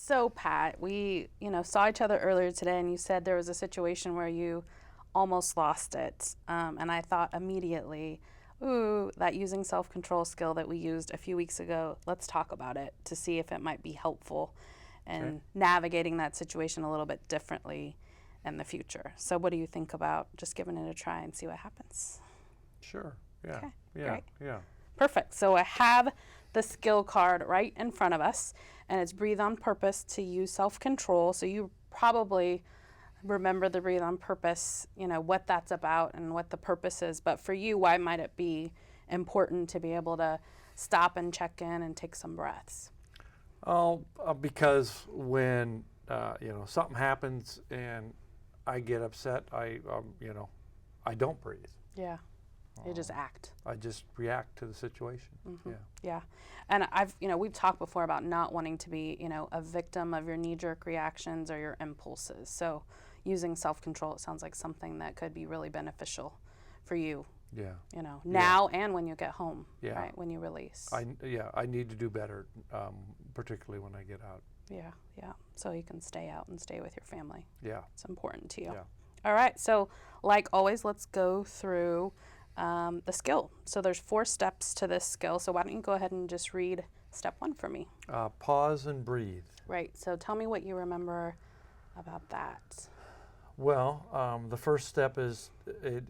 So Pat, we, saw each other earlier today and you said there was a situation where you almost lost it. And I thought immediately, ooh, that using self-control skill that we used a few weeks ago, let's talk about it to see if it might be helpful in Okay. navigating that situation a little bit differently in the future. So what do you think about just giving it a try and see what happens? Sure. Yeah. Okay, Yeah. great. Yeah. Perfect. So I have the skill card right in front of us, and it's breathe on purpose to use self-control. So you probably remember the breathe on purpose, what that's about and what the purpose is. But for you, why might it be important to be able to stop and check in and take some breaths? Oh, because when something happens and I get upset, I don't breathe. Yeah. You just act. I just react to the situation. Yeah. Yeah. And we've talked before about not wanting to be, a victim of your knee-jerk reactions or your impulses. So using self-control, it sounds like something that could be really beneficial for you, Yeah. now and when you get home, Yeah. right? When you release. I need to do better, particularly when I get out. Yeah. So you can stay out and stay with your family. Yeah. It's important to you. Yeah. All right. So like always, let's go through the skill. So there's 4 steps to this skill. So why don't you go ahead and just read step 1 for me? Pause and breathe. Right. So tell me what you remember about that. Well, the first step is,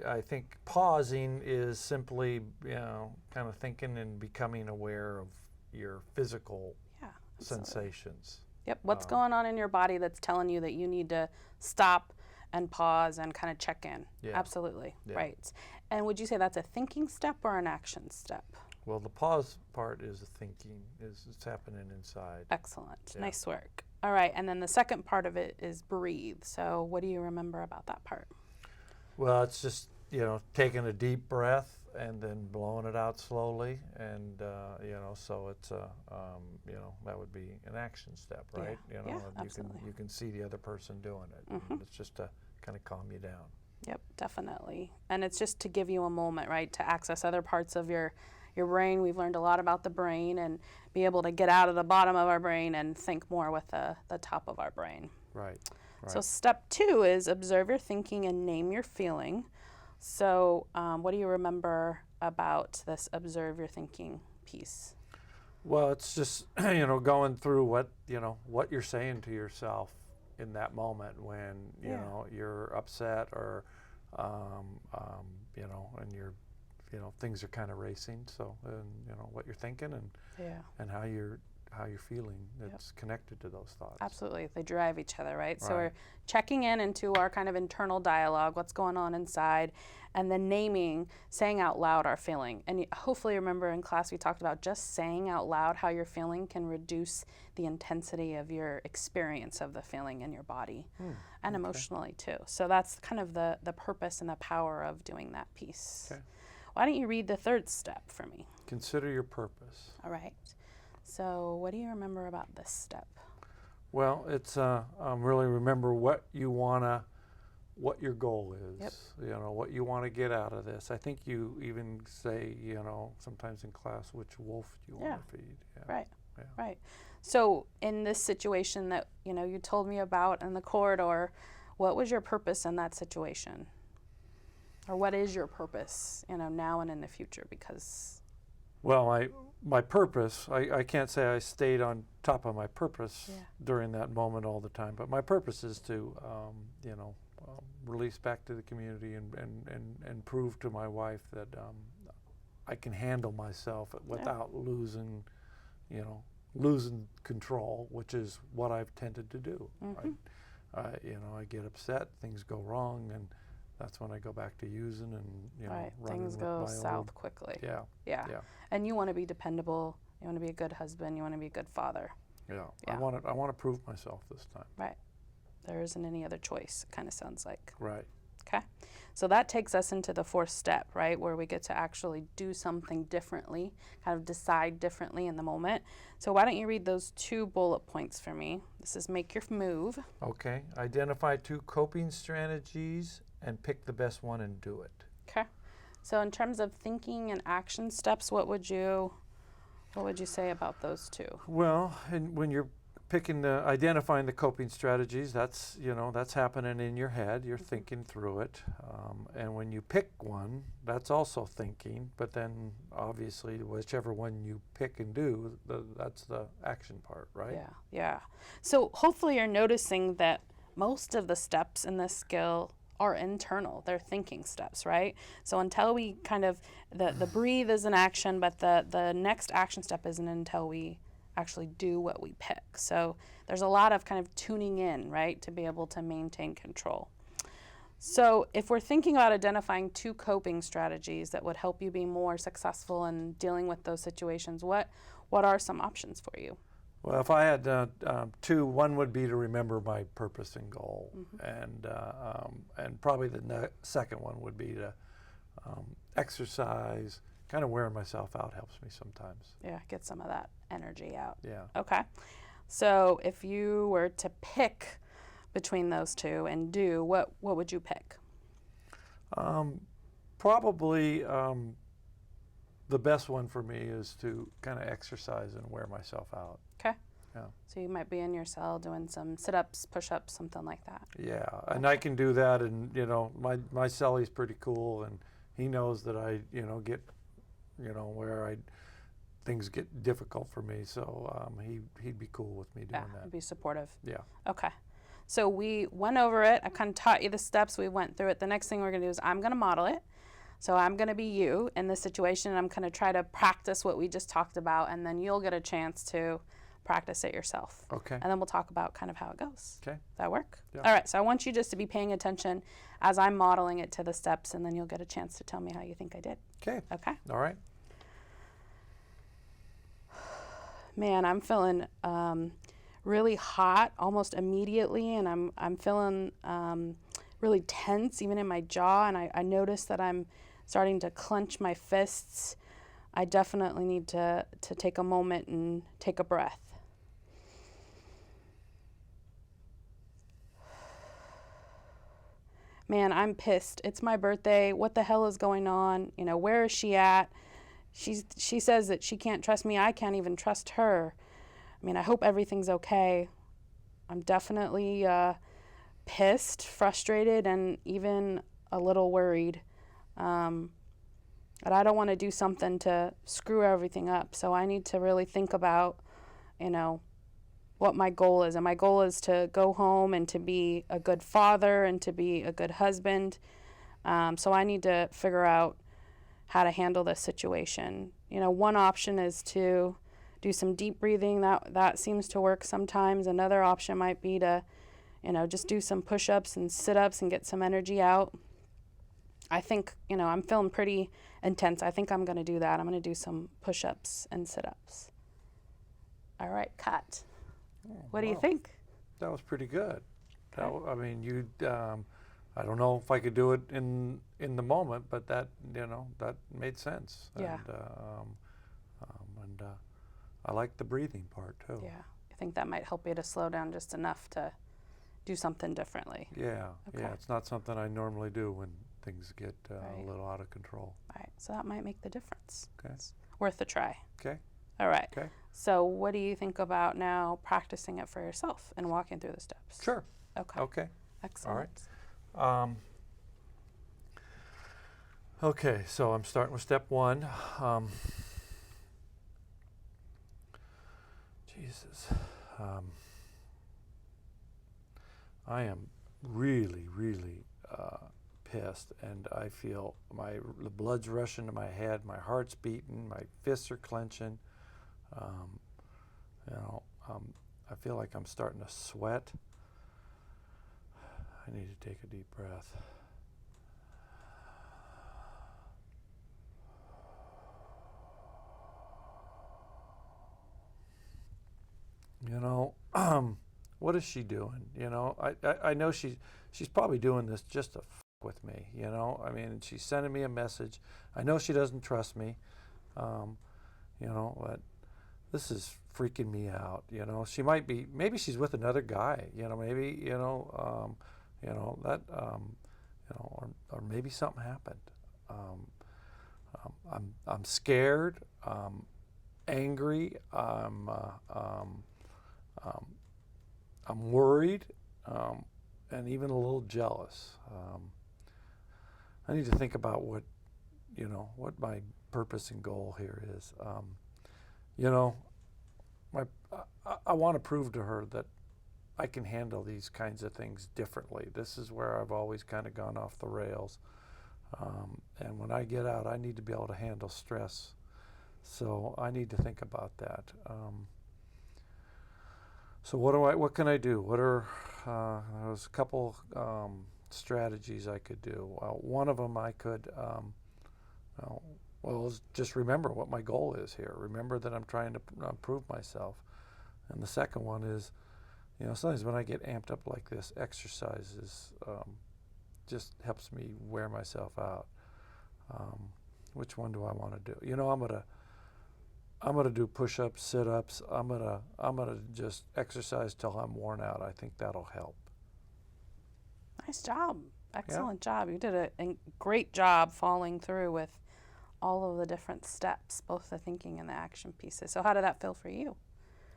I think pausing is simply, kind of thinking and becoming aware of your physical Yeah. Absolutely. sensations. Yep. What's going on in your body that's telling you that you need to stop and pause and kind of check in? Yeah. Absolutely. Yeah. Right. And would you say that's a thinking step or an action step? Well, the pause part is the thinking, it's happening inside. Excellent. Yeah. Nice work. All right. And then the second part of it is breathe. So what do you remember about that part? Well, it's just, taking a deep breath and then blowing it out slowly. And, so it's, that would be an action step, right? Yeah. And Absolutely. you can see the other person doing it. And it's just to kind of calm you down. Yep, definitely. And it's just to give you a moment, right, to access other parts of your brain. We've learned a lot about the brain and be able to get out of the bottom of our brain and think more with the top of our brain. Right. So step 2 is observe your thinking and name your feeling. So what do you remember about this observe your thinking piece? Well, it's just, going through what you're saying to yourself in that moment when, you're upset or, and you're, things are kind of racing. So, what you're thinking and how you're feeling, it's connected to those thoughts. Absolutely. They drive each other, right? So Right. we're checking in into our kind of internal dialogue, what's going on inside, and then saying out loud our feeling. And hopefully remember in class we talked about just saying out loud how you're feeling can reduce the intensity of your experience of the feeling in your body and emotionally too. So that's kind of the purpose and the power of doing that piece. Okay. Why don't you read the 3rd step for me? Consider your purpose. All right. So what do you remember about this step? Well, it's really remember what your goal is. Yep. What you want to get out of this. I think you even say, sometimes in class, which wolf do you want to feed? Yeah. Right. Yeah. Right. So in this situation that you told me about in the corridor, what was your purpose in that situation? Or what is your purpose, now and in the future? Because Well, my purpose, I can't say I stayed on top of my purpose during that moment all the time, but my purpose is to, release back to the community and prove to my wife that I can handle myself without losing control, which is what I've tended to do. I get upset, things go wrong, and that's when I go back to using and right, running things with go my south old, quickly. Yeah. And you want to be dependable. You want to be a good husband. You want to be a good father. Yeah. Yeah. I want to prove myself this time. Right. There isn't any other choice. It kind of sounds like. Right. Okay. So that takes us into the 4th step, right, where we get to actually do something differently, kind of decide differently in the moment. So why don't you read those 2 bullet points for me? This is make your move. Okay. Identify 2 coping strategies and pick the best one and do it. Okay. So in terms of thinking and action steps, what would you say about those 2? Well, and when you're identifying the coping strategies, that's, that's happening in your head. You're thinking through it. And when you pick one, that's also thinking. But then obviously, whichever one you pick and do, that's the action part, right? Yeah, yeah. So hopefully you're noticing that most of the steps in this skill are internal. They're thinking steps, right? So until we kind of, the breathe is an action, but the next action step isn't until we actually do what we pick. So there's a lot of kind of tuning in, right, to be able to maintain control. So if we're thinking about identifying 2 coping strategies that would help you be more successful in dealing with those situations, what are some options for you? Well, if I had 2, one would be to remember my purpose and goal, and probably the second one would be to exercise. Kind of wearing myself out helps me sometimes. Yeah, get some of that energy out. Yeah. Okay. So if you were to pick between those 2 and do, what would you pick? Probably the best one for me is to kind of exercise and wear myself out. Okay. Yeah. So you might be in your cell doing some sit-ups, push-ups, something like that. Yeah, and I can do that, and my celly's pretty cool, and he knows that I get where things get difficult for me, so he'd be cool with me doing that. He'd be supportive. Yeah. Okay. So we went over it. I kind of taught you the steps. We went through it. The next thing we're going to do is I'm going to model it. So I'm going to be you in this situation, and I'm going to try to practice what we just talked about, and then you'll get a chance to practice it yourself. Okay. And then we'll talk about kind of how it goes. Okay. Does that work? Yeah. All right. So I want you just to be paying attention as I'm modeling it to the steps, and then you'll get a chance to tell me how you think I did. Okay. Okay. All right. Man, I'm feeling really hot almost immediately, and I'm feeling really tense even in my jaw, and I notice that I'm starting to clench my fists. I definitely need to take a moment and take a breath. Man, I'm pissed. It's my birthday. What the hell is going on? Where is she at? She says that she can't trust me. I can't even trust her. I mean, I hope everything's okay. I'm definitely pissed, frustrated, and even a little worried. But I don't want to do something to screw everything up. So I need to really think about, what my goal is. And my goal is to go home and to be a good father and to be a good husband. So I need to figure out how to handle this situation. One option is to do some deep breathing. That seems to work sometimes. Another option might be to, just do some push-ups and sit-ups and get some energy out. I think, I'm feeling pretty intense. I think I'm going to do that. I'm going to do some push-ups and sit-ups. All right, cut. What do you think? That was pretty good. Okay. I mean, I don't know if I could do it in the moment, but that made sense. Yeah. And I like the breathing part too. Yeah. I think that might help you to slow down just enough to do something differently. Yeah. Okay. Yeah. It's not something I normally do when things get Right. a little out of control. All right. So that might make the difference. Okay. It's worth a try. Okay. All right. Okay. So what do you think about now practicing it for yourself and walking through the steps? Sure. Okay. Okay. Excellent. Okay, so I'm starting with step 1. Jesus. I am really, really pissed, and I feel the blood's rushing to my head, my heart's beating, my fists are clenching. I feel like I'm starting to sweat. I need to take a deep breath. What is she doing? I know she's probably doing this just to f with me. I mean, she's sending me a message. I know she doesn't trust me. But this is freaking me out. She might be. Maybe she's with another guy. Maybe or maybe something happened. I'm scared. Angry. I'm worried, and even a little jealous. I need to think about what my purpose and goal here is. I want to prove to her that I can handle these kinds of things differently. This is where I've always kind of gone off the rails. And when I get out, I need to be able to handle stress. So I need to think about that. So what can I do? There's a couple strategies I could do. One of them I could, just remember what my goal is here. Remember that I'm trying to prove myself. And the second one is, sometimes when I get amped up like this, exercise just helps me wear myself out. Which one do I want to do? I'm gonna do push-ups, sit-ups. I'm gonna just exercise till I'm worn out. I think that'll help. Nice job. Excellent job. You did a great job following through with all of the different steps, both the thinking and the action pieces. So how did that feel for you?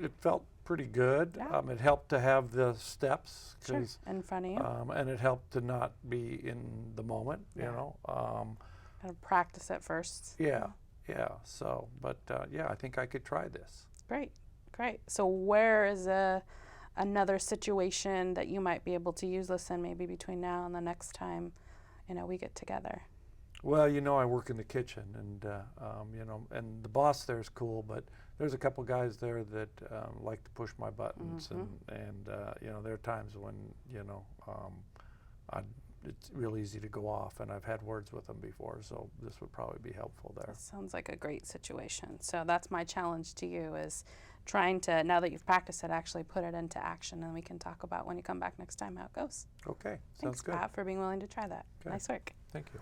It felt pretty good. Yeah. It helped to have the steps. Sure. In front of you. And it helped to not be in the moment, Kind of practice it first. Yeah. So, but I think I could try this. Great. So where is another situation that you might be able to use this in, maybe between now and the next time, we get together? Well, I work in the kitchen, and and the boss there is cool, but there's a couple guys there that like to push my buttons, and there are times when it's real easy to go off, and I've had words with them before, so this would probably be helpful there. That sounds like a great situation. So that's my challenge to you, is trying to, now that you've practiced it, actually put it into action, and we can talk about when you come back next time how it goes. Okay, sounds Thanks, good. Pat, for being willing to try that. Okay. Nice work. Thank you.